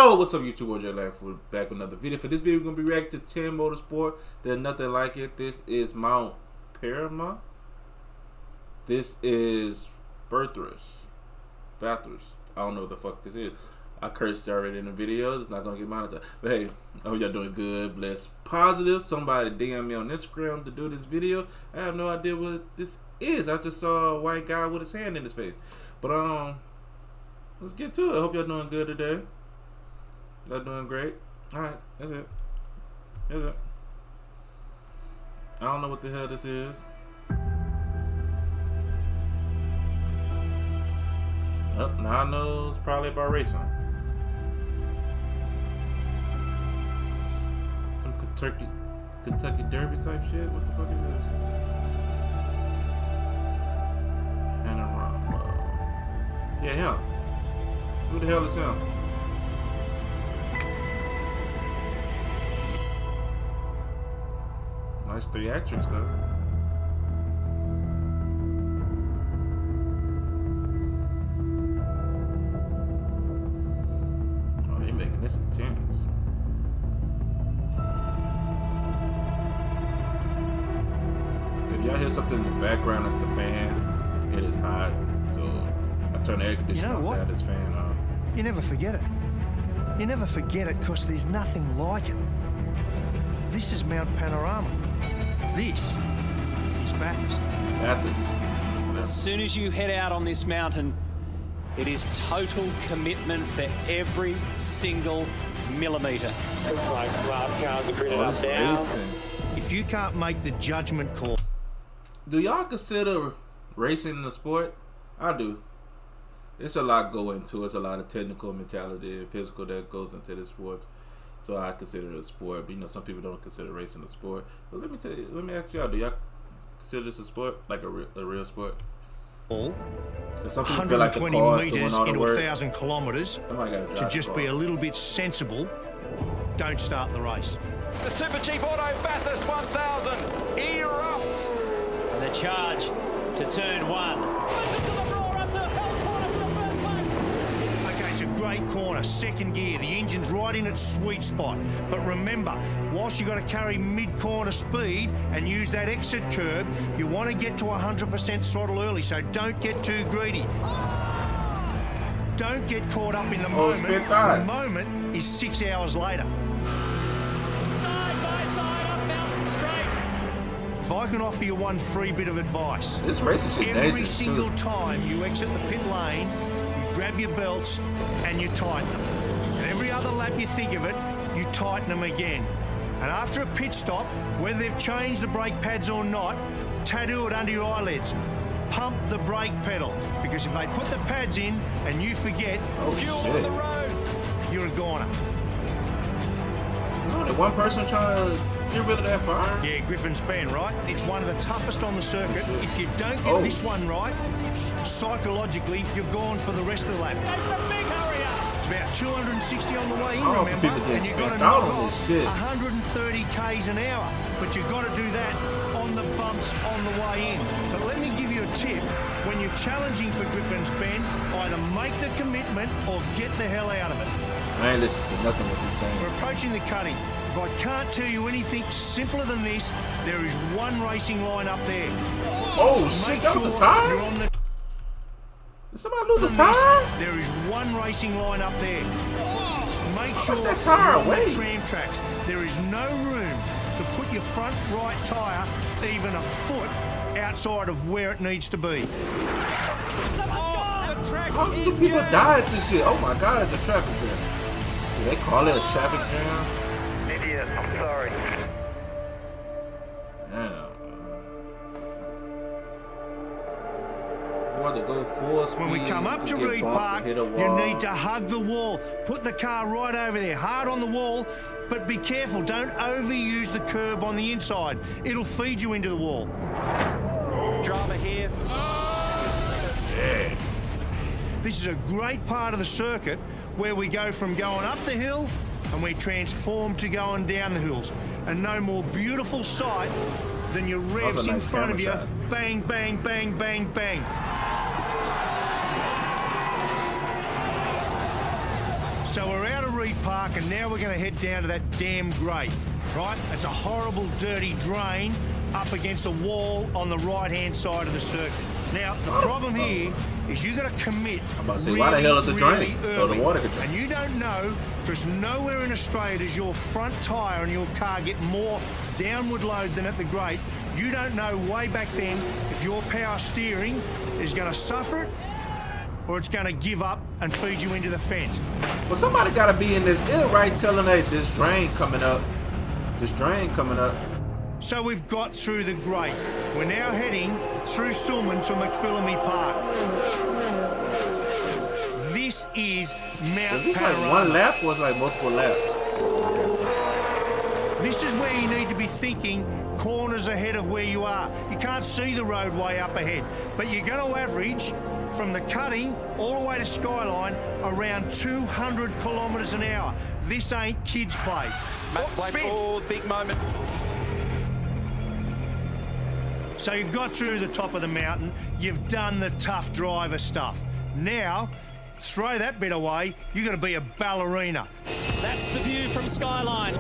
Yo, what's up YouTube? We're back with another video. For this video, we're going to be reacting to 10 Motorsport. There's nothing like it. This is Mount Panorama. This is Bathurst. I don't know what the fuck this is. I cursed already in the video. It's not going to get monetized. But hey, I hope y'all doing good, blessed, positive. Somebody DM me on Instagram to do this video. I have no idea what this is. I just saw a white guy with his hand in his face. But let's get to it. I hope y'all doing good today. Y'all doing great. Alright, that's it. That's it. I don't know what the hell this is. Oh, now I know it's probably about racing. Some Kentucky Derby type shit. What the fuck is this? Panorama. Yeah, him. Who the hell is him? Nice theatrics though. Oh, they making this intense. If y'all hear something in the background, that's the fan. It is hot, so I turn the air conditioner off to have this fan on. You never forget it. You never forget it because there's nothing like it. This is Mount Panorama. This is Bathurst. As soon as you head out on this mountain, it is total commitment for every single millimetre. If you can't make the judgment call. Do y'all consider racing the sport? I do. It's a lot going to it. It's a lot of technical mentality and physical that goes into the sports. So I consider it a sport, but you know some people don't consider racing a sport. But let me tell you, let me ask y'all: do y'all consider this a sport, like a real sport? Some people feel like the cars meters into 1,000 kilometres. To just be a little bit sensible, don't start the race. The Super Cheap Auto Bathurst 1000 erupts. And the charge to turn one. It's a great corner, second gear, the engine's right in its sweet spot. But remember, whilst you've got to carry mid-corner speed and use that exit curb, you want to get to 100% throttle early, so don't get too greedy. Don't get caught up in the moment. The moment is 6 hours later. Side by side up Mountain Straight. If I can offer you one free bit of advice, this racing shit every single time you exit the pit lane, grab your belts and you tighten them. And every other lap you think of it, you tighten them again. And after a pit stop, whether they've changed the brake pads or not, tattoo it under your eyelids. Pump the brake pedal. Because if they put the pads in and you forget, fuel on the road, you're a goner. Oh, the one person trying to get rid of that fire? Yeah, Griffin's Bend, right? It's one of the toughest on the circuit. If you don't get this one right, psychologically, you're gone for the rest of the lap. It's about 260 on the way in, remember? And you've got to knock off 130 k's an hour. But you've got to do that on the bumps on the way in. But let me give you a tip. When you're challenging for Griffin's Bend, either make the commitment or get the hell out of it. I ain't listening to nothing what he's saying. We're approaching the cutting. If I can't tell you anything simpler than this, there is one racing line up there. Oh shit, that was a tire? You're on the Did somebody lose a tire? There is one racing line up there. Make sure that tire you're on away? the tram tracks. There is no room to put your front right tyre even a foot outside of where it needs to be. The track How do people die at this shit? Oh my god, it's a traffic jam. Do they call it a traffic jam? Idiot, I'm sorry. Damn. To go full speed, when we come up to Reed Park, you need to hug the wall. Put the car right over there, hard on the wall, but be careful. Don't overuse the curb on the inside. It'll feed you into the wall. Drama here. Yeah. This is a great part of the circuit where we go from going up the hill and we transform to going down the hills. And no more beautiful sight than your revs in front of you. Bang, bang, bang, bang, bang. So we're out of Free Park, and now we're going to head down to that damn grate, right? It's a horrible, dirty drain up against a wall on the right-hand side of the circuit. Now, the problem here is you've got to commit. I'm about to say, why the hell is it draining? So the water can drain. And you don't know, because nowhere in Australia does your front tyre and your car get more downward load than at the grate. You don't know way back then if your power steering is going to suffer it or it's going to give up and feed you into the fence. Well, somebody got to be in this ill right telling that this drain coming up. This drain coming up. So we've got through the grate. We're now heading through Sulman to McPhillamy Park. This is Mount Is this Panorama. like one lap or is it like multiple laps? This is where you need to be thinking corners ahead of where you are. You can't see the roadway up ahead, but you're going to average from the cutting all the way to Skyline around 200 kilometres an hour. This ain't kids' play. Oh, big moment. So you've got through the top of the mountain, you've done the tough driver stuff. Now, throw that bit away, you're going to be a ballerina. That's the view from Skyline.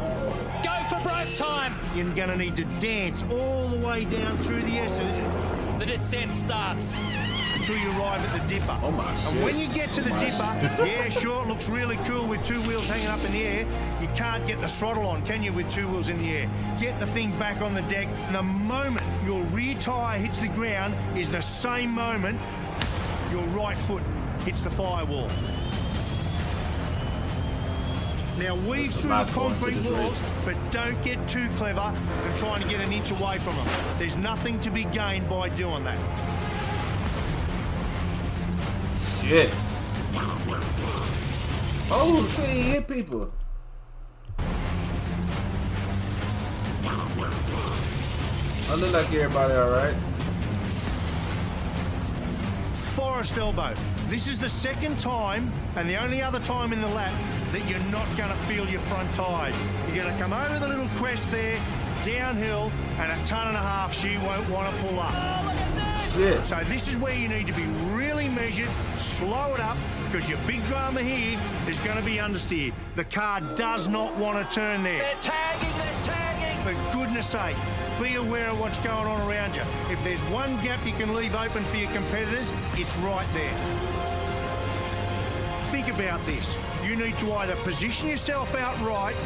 Go for break time. You're going to need to dance all the way down through the S's. The descent starts. Until you arrive at the dipper. Oh my shit. And when you get to the Oh my dipper, yeah, sure, it looks really cool with two wheels hanging up in the air. You can't get the throttle on, can you, with two wheels in the air? Get the thing back on the deck. And the moment your rear tyre hits the ground is the same moment your right foot hits the firewall. Now weave through the concrete walls, but don't get too clever and trying to get an inch away from them. There's nothing to be gained by doing that. Shit. Oh shit, he hit people. I look like everybody alright. Forest elbow. This is the second time and the only other time in the lap that you're not going to feel your front tyres. You're going to come over the little crest there, downhill, and a tonne and a half she won't want to pull up. Shit. So this is where you need to be really measured, slow it up, because your big drama here is going to be understeer. The car does not want to turn there. They're tagging. For goodness sake, be aware of what's going on around you. If there's one gap you can leave open for your competitors, it's right there. Think about this. You need to either position yourself out right,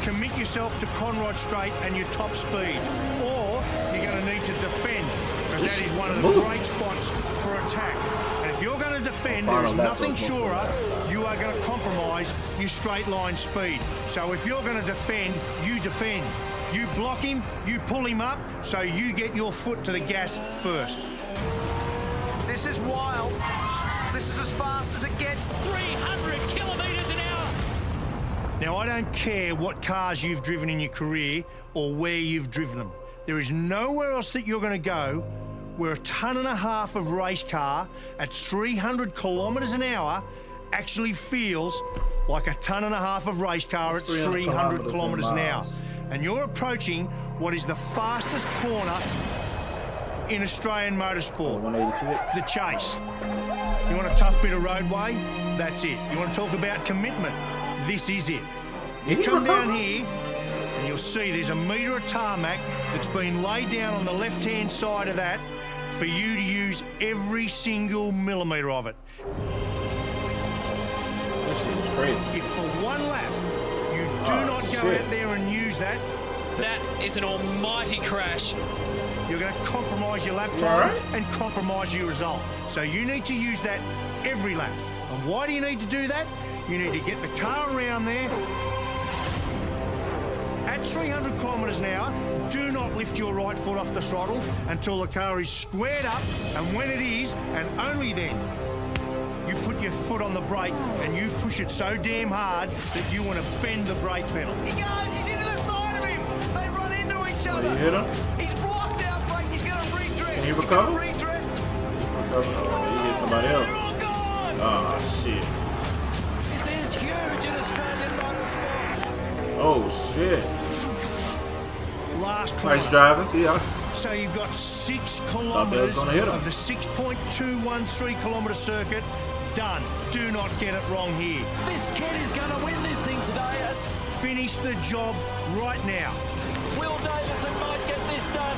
commit yourself to Conrod Straight and your top speed, or you're going to need to defend, because that is one of the great spots for attack. And if you're going to defend, there is nothing surer you are going to compromise your straight line speed. So if you're going to defend, you defend. You block him, you pull him up, so you get your foot to the gas first. This is wild. This is as fast as it gets. 300 kilometres an hour. Now, I don't care what cars you've driven in your career or where you've driven them. There is nowhere else that you're going to go where a tonne and a half of race car at 300 kilometres an hour actually feels like a tonne and a half of race car at 300 kilometres an hour. And you're approaching what is the fastest corner in Australian motorsport. 186. The chase. You want a tough bit of roadway? That's it. You want to talk about commitment? This is it. You come down here and you'll see there's a metre of tarmac that's been laid down on the left-hand side of that for you to use every single millimetre of it. This shit is crazy. If for one lap you do not go out there and use that, That is an almighty crash. you're going to compromise your lap time and compromise your result. So you need to use that every lap. And why do you need to do that? You need to get the car around there. At 300 kilometres an hour, do not lift your right foot off the throttle until the car is squared up, and when it is, and only then, you put your foot on the brake and you push it so damn hard that you want to bend the brake pedal. He goes, he's into the side of him. They run into each other. You hit him? He's blocked out, Blake. He's going to redress. Can you He's recover? going to redress. Oh, he hit somebody else. They're all gone. Oh, shit. This is huge in Australian motorsport. Oh, shit. Last corner. Nice driving. See ya. So you've got 6 they was kilometres gonna hit him. of the 6.213 kilometre circuit done. Do not get it wrong here. This kid is going to win this thing today. Finish the job right now. Will Davison might get this done.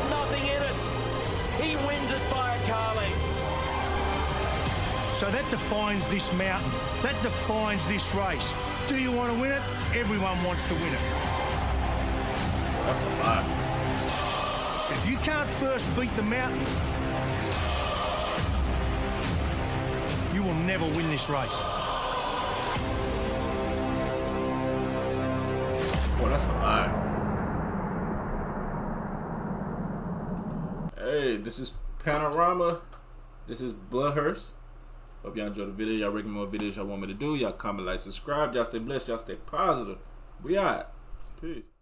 Nothing in it. He wins it by a car length. So that defines this mountain. That defines this race. Do you want to win it? Everyone wants to win it. That's a lot. If you can't first beat the mountain, you will never win this race. Boy, that's a lot. Hey, this is Panorama. This is Bathurst. Hope y'all enjoyed the video. Y'all recommend more videos y'all want me to do. Y'all comment, like, subscribe. Y'all stay blessed. Y'all stay positive. We out. Peace.